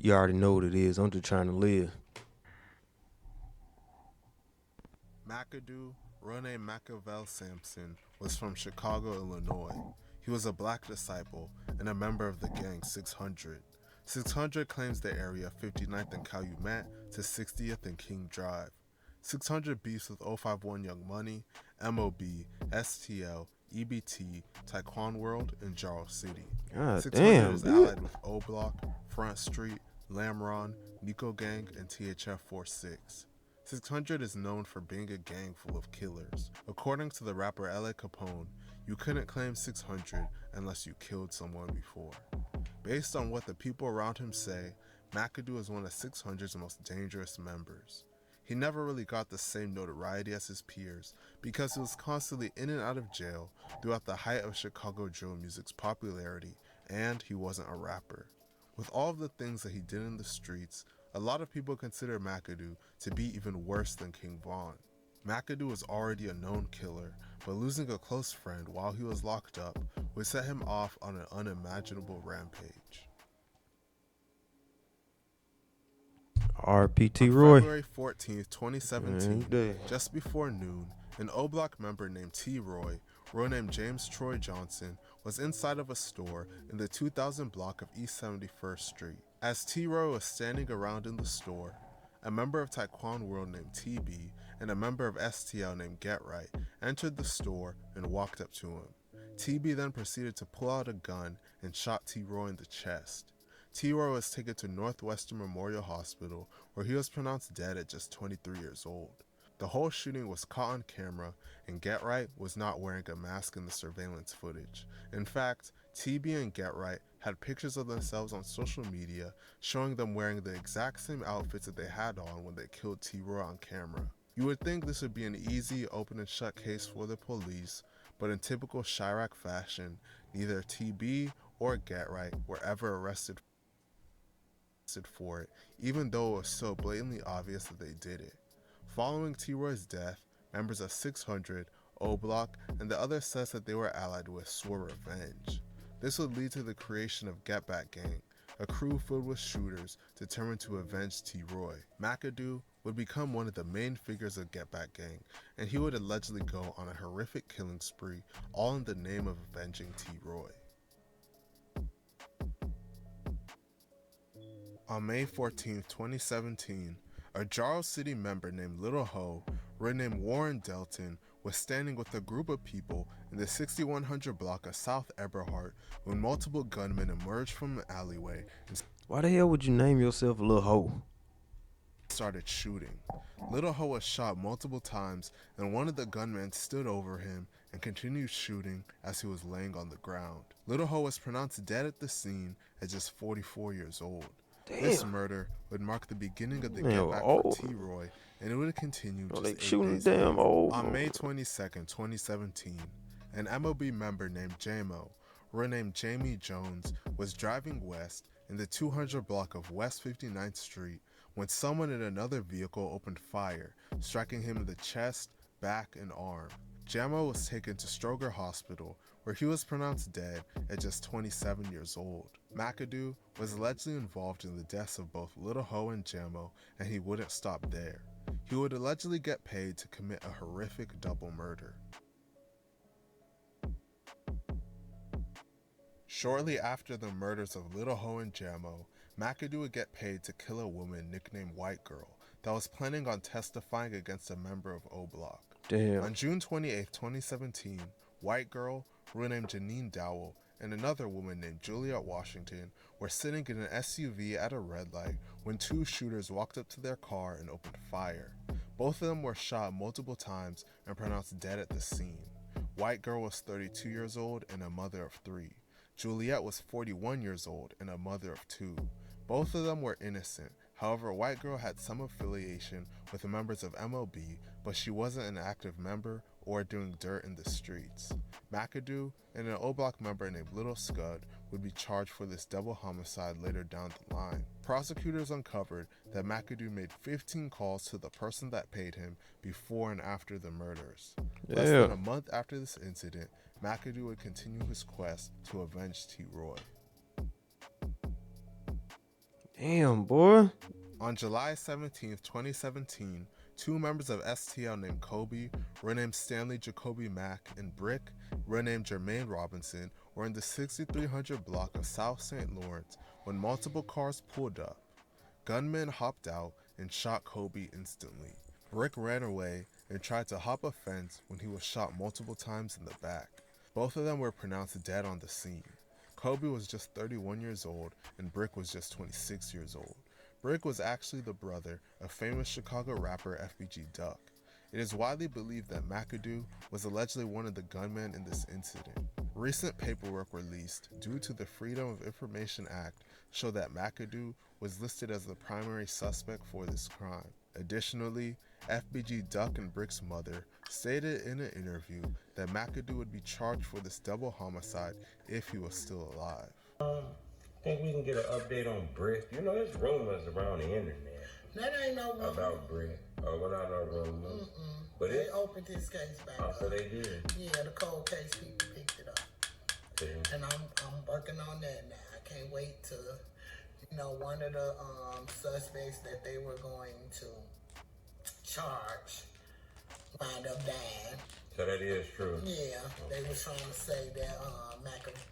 You already know what it is. I'm just trying to live. MAKADO, Rene Machiavel Sampson, was from Chicago, Illinois. He was a black disciple and a member of the gang 600. 600 claims the area 59th and Calumet to 60th and King Drive. 600 beefs with 051 Young Money, MOB, STL, EBT, Taekwon World, and Jarl City. God 600 damn, is dude. allied with O Block, Front Street, Lamron, Nico Gang, and THF 46. 600 is known for being a gang full of killers. According to the rapper L.A. Capone, you couldn't claim 600 unless you killed someone before. Based on what the people around him say, MAKADO is one of 600's most dangerous members. He never really got the same notoriety as his peers because he was constantly in and out of jail throughout the height of Chicago drill music's popularity, and he wasn't a rapper. With all of the things that he did in the streets, a lot of people consider MAKADO to be even worse than King Von. MAKADO was already a known killer, but losing a close friend while he was locked up would set him off on an unimaginable rampage. RPT On Roy. February 14th, 2017, Day. just before noon, an O Block member named T. Roy named James Troy Johnson, was inside of a store in the 2000 block of East 71st Street. As T. Roy was standing around in the store, a member of Taekwon World named TB and a member of STL named Get Right entered the store and walked up to him. TB then proceeded to pull out a gun and shot T. Roy in the chest. T. Roy was taken to Northwestern Memorial Hospital, where he was pronounced dead at just 23 years old. The whole shooting was caught on camera, and Get Right was not wearing a mask in the surveillance footage. In fact, TB and Get Right had pictures of themselves on social media showing them wearing the exact same outfits that they had on when they killed T. Roy on camera. You would think this would be an easy open and shut case for the police, but in typical Chirac fashion, neither TB or Get Right were ever arrested for it, even though it was so blatantly obvious that they did it. Following T. Roy's death, members of 600, O Block, and the other sets that they were allied with swore revenge. This would lead to the creation of Get Back Gang, a crew filled with shooters determined to avenge T. Roy. MAKADO would become one of the main figures of Get Back Gang, and he would allegedly go on a horrific killing spree, all in the name of avenging T. Roy. On May 14, 2017, a Jarl City member named Little Ho, renamed Warren Delton, was standing with a group of people in the 6100 block of South Eberhart when multiple gunmen emerged from an alleyway and Why the hell would you name yourself a little hoe? started shooting. Little Ho was shot multiple times, and one of the gunmen stood over him and continued shooting as he was laying on the ground. Little Ho was pronounced dead at the scene at just 44 years old. This Damn. murder would mark the beginning of the Man, Get Back old. for T. Roy, and it would continue Oh, just they 8 shooting days damn later. old. On May 22nd, 2017, an MOB member named JMO, renamed Jamie Jones, was driving west in the 200 block of West 59th Street when someone in another vehicle opened fire, striking him in the chest, back, and arm. JMO was taken to Stroger Hospital, where he was pronounced dead at just 27 years old. MAKADO was allegedly involved in the deaths of both Little Ho and JMO, and he wouldn't stop there. He would allegedly get paid to commit a horrific double murder. Shortly after the murders of Little Ho and JMO, MAKADO would get paid to kill a woman nicknamed White Girl that was planning on testifying against a member of O Block. Damn. On June 28, 2017, White Girl, renamed Janine Dowell, and another woman named Juliet Washington were sitting in an SUV at a red light when two shooters walked up to their car and opened fire. Both of them were shot multiple times and pronounced dead at the scene. White Girl was 32 years old and a mother of 3. Juliet was 41 years old and a mother of 2. Both of them were innocent. However, White Girl had some affiliation with the members of MOB, but she wasn't an active member or doing dirt in the streets. MAKADO and an O Block member named Little Scud would be charged for this double homicide later down the line. Prosecutors uncovered that MAKADO made 15 calls to the person that paid him before and after the murders. Less than a month after this incident, MAKADO would continue his quest to avenge T. Roy. Damn, boy. On July 17, 2017, two members of STL named Kobe, renamed Stanley Jacoby Mack, and Brick, renamed Jermaine Robinson, were in the 6300 block of South St. Lawrence when multiple cars pulled up. Gunmen hopped out and shot Kobe instantly. Brick ran away and tried to hop a fence when he was shot multiple times in the back. Both of them were pronounced dead on the scene. Kobe was just 31 years old and Brick was just 26 years old. Brick was actually the brother of famous Chicago rapper FBG Duck. It is widely believed that MAKADO was allegedly one of the gunmen in this incident. Recent paperwork released due to the Freedom of Information Act show that MAKADO was listed as the primary suspect for this crime. Additionally, FBG Duck and Brick's mother stated in an interview that MAKADO would be charged for this double homicide if he was still alive. Think we can get an update on Brick? You know, there's rumors around the internet. That ain't no rumor. About Brick. Oh, we're not no rumors. But they opened this case back up. So they did? Yeah, the cold case people picked it up. Yeah. And I'm working on that now. I can't wait to, one of the suspects that they were going to charge wound up dying. So that is true? Yeah, they were trying to say that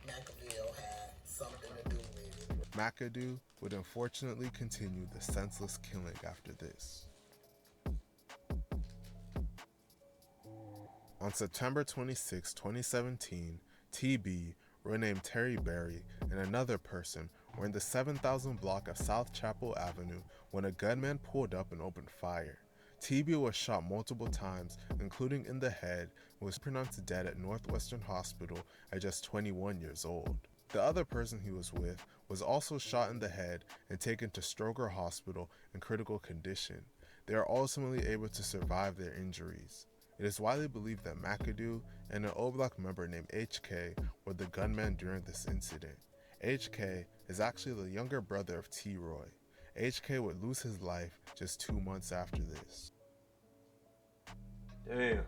McAville had something to do with it. MAKADO would unfortunately continue the senseless killing after this. On September 26, 2017, TB, renamed Terry Berry, and another person were in the 7000 block of South Chapel Avenue when a gunman pulled up and opened fire. TB was shot multiple times, including in the head, and was pronounced dead at Northwestern Hospital at just 21 years old. The other person he was with was also shot in the head and taken to Stroger Hospital in critical condition. They are ultimately able to survive their injuries. It is widely believed that MAKADO and an O-Block member named HK were the gunmen during this incident. HK is actually the younger brother of T-Roy. HK would lose his life just 2 months after this. Damn.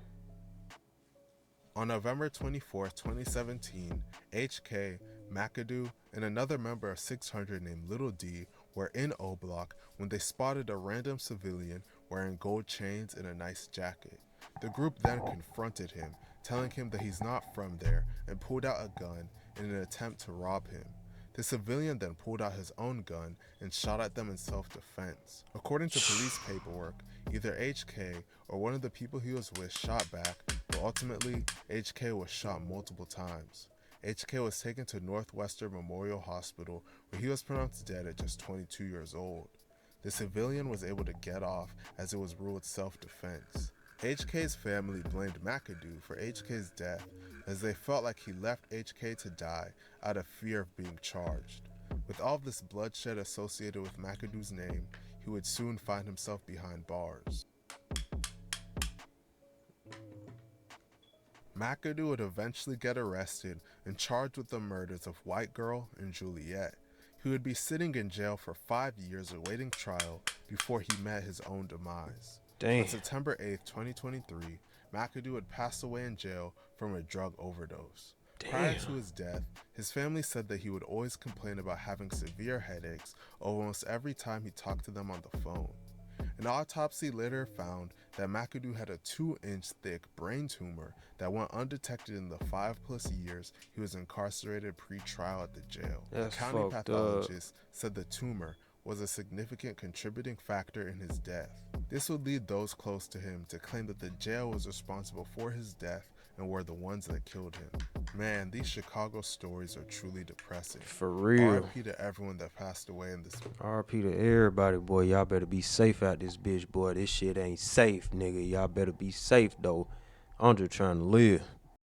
On November 24, 2017, HK, MAKADO, and another member of 600 named Little D were in O-Block when they spotted a random civilian wearing gold chains and a nice jacket. The group then confronted him, telling him that he's not from there, and pulled out a gun in an attempt to rob him. The civilian then pulled out his own gun and shot at them in self-defense. According to police paperwork, either HK or one of the people he was with shot back, but ultimately, HK was shot multiple times. HK was taken to Northwestern Memorial Hospital, where he was pronounced dead at just 22 years old. The civilian was able to get off as it was ruled self-defense. HK's family blamed MAKADO for HK's death as they felt like he left HK to die out of fear of being charged. With all of this bloodshed associated with MAKADO's name, he would soon find himself behind bars. MAKADO would eventually get arrested and charged with the murders of White Girl and Juliet. He would be sitting in jail for 5 years awaiting trial before he met his own demise. Damn. On September 8, 2023, MAKADO had passed away in jail from a drug overdose. Prior to his death, his family said that he would always complain about having severe headaches almost every time he talked to them on the phone. An autopsy later found that MAKADO had a 2-inch thick brain tumor that went undetected in the 5+ years he was incarcerated pre-trial at the jail. That's the county fucked pathologist said the tumor was a significant contributing factor in his death. This would lead those close to him to claim that the jail was responsible for his death and were the ones that killed him. Man, these Chicago stories are truly depressing. For real. RIP to everyone that passed away in this. RIP to everybody, boy. Y'all better be safe out this bitch, boy. This shit ain't safe, nigga. Y'all better be safe, though. I'm just trying to live.